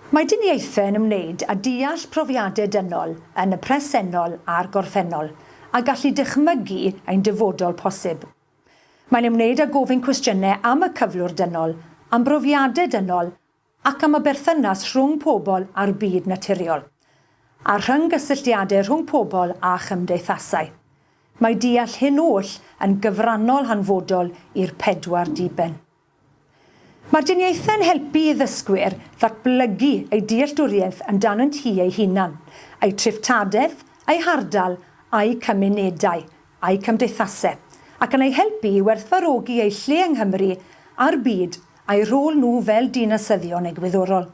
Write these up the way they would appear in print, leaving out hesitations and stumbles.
Mae Dyniaethau yn ymwneud â deall profiadau dynol yn y presennol a'r gorffennol a gallu dychmygu ein dyfodol posib. Mae'n ymwneud â gofyn cwestiynau am y cyflwr dynol, am brofiadau dynol ac am y berthynas rhwng pobl a'r byd naturiol, a rhynggysylltiadau rhwng pobl a chymdeithasau. Mae deall hyn oll yn gyfrannol hanfodol i'r 4 diben. Mae'r Dyniaethau'n helpu i ddysgwyr ddatblygu eu dealltwriaeth amdano'n hi ei hunan, eu triftadaeth, eu hardal a'i cymunedau, a'i cymdeithasau, ac yn ei helpu i werthfawrogi eu lle yng Nghymru a'r byd a'i rôl nhw fel dinasyddion egwyddorol.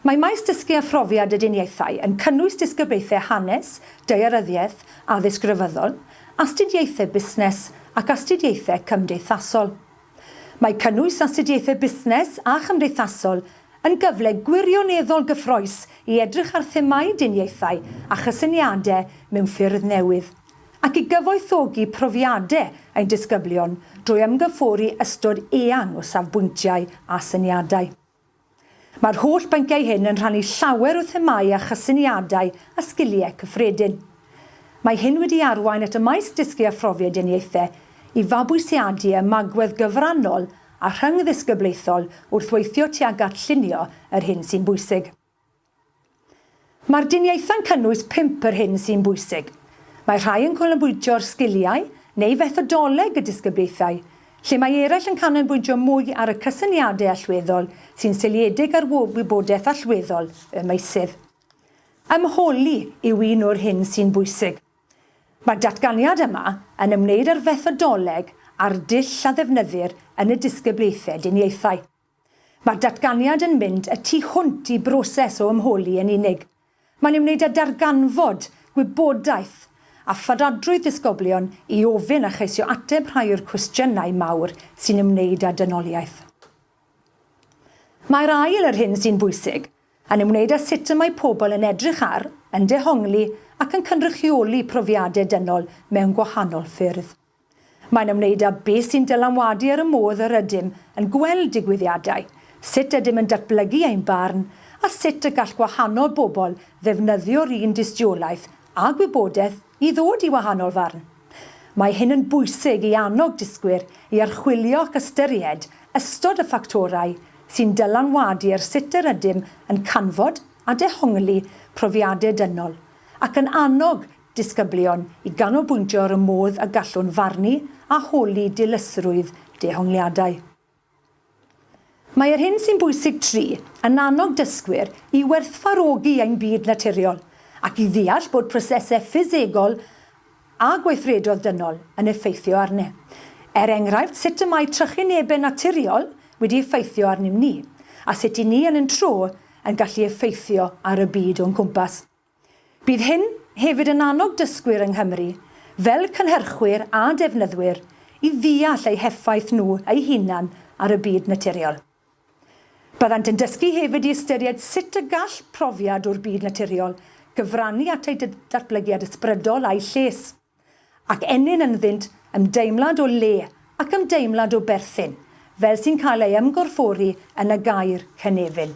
Mae maes dysgu a phrofiad y Dyniaethau yn cynnwys disgyblaethau hanes, daearyddiaeth, addysg grefyddol, astudiaethau busnes ac astudiaethau cymdeithasol. Mae cynnwys astudiaethau busnes a chymdeithasol yn gyfle gwirioneddol gyffrous i edrych ar themau Dyniaethau a chysyniadau mewn ffyrdd newydd, ac i gyfoethogi profiadau ein disgyblion drwy ymgyffori ystod eang o safbwyntiau a syniadau. Mae'r holl bynciau hyn yn rhannu llawer o themau a chysyniadau a sgiliau cyffredin. Mae hyn wedi arwain at y maes dysgu a phrofiad Dyniaethau i fabwysiadu y magwedd gyfrannol a rhyngddisgyblaethol wrth weithio tuag at llunio yr hyn sy'n bwysig. Mae'r Dyniaethau'n cynnwys 5 yr hyn sy'n bwysig. Mae rhai yn canolbwyntio'r sgiliau neu fethodoleg y disgyblaethau, lle mae eraill yn canolbwyntio mwy ar y cysyniadau allweddol sy'n seiliedig ar wybodaeth allweddol y meysydd. Ymholi yw un o'r hyn sy'n bwysig. Mae'r datganiad yma yn ymwneud â'r fethodoleg a'r dull a ddefnyddir yn y disgyblaethau Dyniaethau. Mae'r datganiad yn mynd y tu hwnt i broses o ymholi yn unig. Mae'n ymwneud â darganfod, gwybodaeth a ffadadrwydd disgyblion i ofyn a cheisio ateb rhai o'r cwestiynau mawr sy'n ymwneud â dynoliaeth. Mae'r ail yr hyn sy'n bwysig yn ymwneud â sut y mae pobl yn edrych ar, yn dehongli ac yn cynrychioli profiadau dynol mewn gwahanol ffyrdd. Mae'n ymwneud â beth sy'n dylanwadu ar y modd yr ydym yn gweld digwyddiadau, sut ydym yn datblygu ein barn, a sut y gall gwahanol bobl ddefnyddio'r un dystiolaeth a gwybodaeth i ddod i wahanol farn. Mae hyn yn bwysig i annog dysgwyr i archwilio ac ystyried ystod y ffactorau sy'n dylanwadu ar sut yr ydym yn canfod a dehongli profiadau dynol, ac yn annog disgyblion i ganolbwyntio ar y modd y gallwn farnu a holi dilysrwydd dehongliadau. Mae'r hyn sy'n bwysig 3 yn annog dysgwyr i werthfawrogi ein byd naturiol ac i ddeall bod prosesau ffisegol a gweithredoedd dynol yn effeithio arni. Enghraifft, sut y mae trychinebau naturiol wedi effeithio arnim ni, a sut i ni yn ein tro yn gallu effeithio ar y byd o'n cwmpas. Bydd hyn hefyd yn annog dysgwyr yng Nghymru, fel cynhyrchwyr a defnyddwyr, i ddeall eu heffaith nhw eu hunan ar y byd naturiol. Byddant yn dysgu hefyd i ystyried sut y gall profiad o'r byd naturiol gyfrannu at ei datblygiad ysbrydol a'i lles, ac ennyn ynddynt ymdeimlad o le ac ymdeimlad o berthyn, fel sy'n cael ei ymgorffori yn y gair cynefin.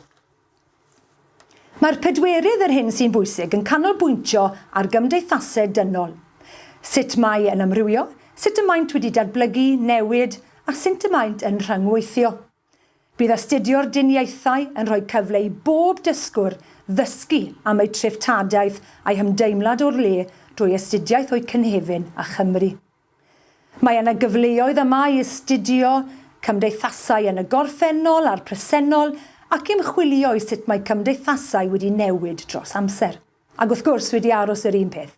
Mae'r 4 yr hyn sy'n bwysig yn canolbwyntio ar gymdeithasau dynol. Sut mae yn ymrywio, sut y maent wedi datblygu, newid a sut y maent yn rhyngweithio. Bydd astudio'r Dyniaethau yn rhoi cyfle i bob dysgwr ddysgu am ei triftadaeth a'i hymdeimlad o'r le drwy astudiaeth o'i cynhefin a Chymru. Mae yna gyfleoedd yma i astudio cymdeithasau yn y gorffennol a'r presennol ac ymchwilio i sut mae cymdeithasau wedi newid dros amser, ac wrth gwrs wedi aros yr un peth.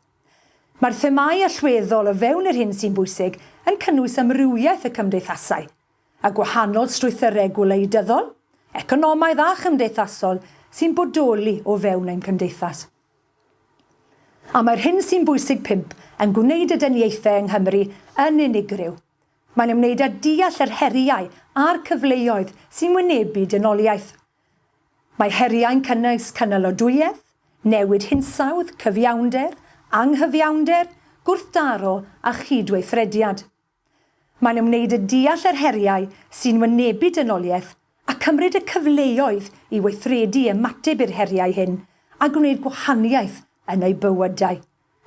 Mae'r themau allweddol o fewn yr hyn sy'n bwysig yn cynnwys amrywiaeth y cymdeithasau, a gwahanol strwythurau gwleidyddol, economaidd a chymdeithasol sy'n bodoli o fewn ein cymdeithas. A mae'r hyn sy'n bwysig 5 yn gwneud y Dyniaethau yng Nghymru yn unigryw. Mae'n ymwneud â deall yr heriau a'r cyfleoedd sy'n wynebu dynoliaeth. Mae heriau'n cynnwys cynalodwyedd, newid hinsawdd, cyfiawnder, anghyfiawnder, gwrthdaro a chydweithrediad. Mae'n ymwneud â deall yr heriau sy'n wynebu dynoliaeth ac cymryd y cyfleoedd i weithredu ymateb i'r heriau hyn a gwneud gwahaniaeth yn eu bywydau,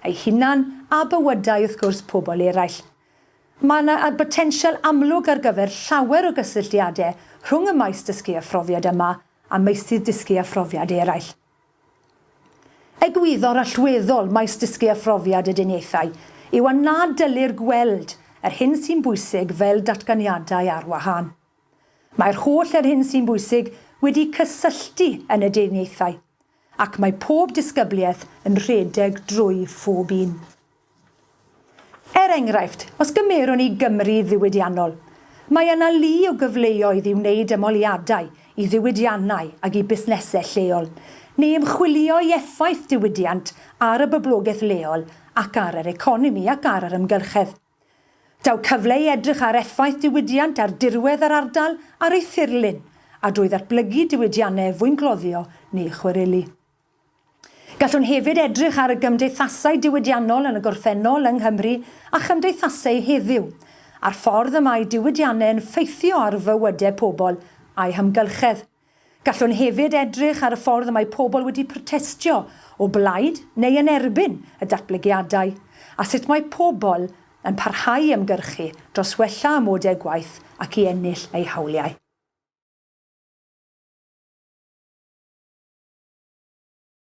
eu hunan a bywydau wrth gwrs pobl eraill. Mae yna botensial amlwg ar gyfer llawer o gysylltiadau rhwng y maes dysgu a phrofiad yma a meysydd dysgu a phrofiad eraill. Egwyddor allweddol maes dysgu a phrofiad y Dyniaethau yw a nad dylir gweld yr hyn sy'n bwysig fel datganiadau ar wahân. Mae'r holl yr hyn sy'n bwysig wedi cysylltu yn y Dyniaethau, ac mae pob disgybliaeth yn rhedeg drwy phob un. Enghraifft, os gymeron ni Gymru ddiwydiannol, mae yna lu o gyfleoedd i wneud ymholiadau i ddiwydiannau ac i busnesau lleol, neu ymchwilio i effaith diwydiant ar y boblogaeth leol ac ar yr economi ac ar yr ymgylchedd. Daw cyfle i edrych ar effaith diwydiant ar dirwedd yr ardal ar ei thirlun a drwy ddatblygu diwydiannau fwy'n gloddio neu chwareli. Gallwn hefyd edrych ar y gymdeithasau diwydiannol yn y gorffennol yng Nghymru a chymdeithasau heddiw, a'r ffordd y mae diwydiannau yn ffeithio ar fywydau pobl a'u hymgylchedd. Gallwn hefyd edrych ar y ffordd y mae pobl wedi protestio o blaid neu yn erbyn y datblygiadau, a sut mae pobl yn parhau ymgyrchu dros wella amodau gwaith ac i ennill eu hawliau.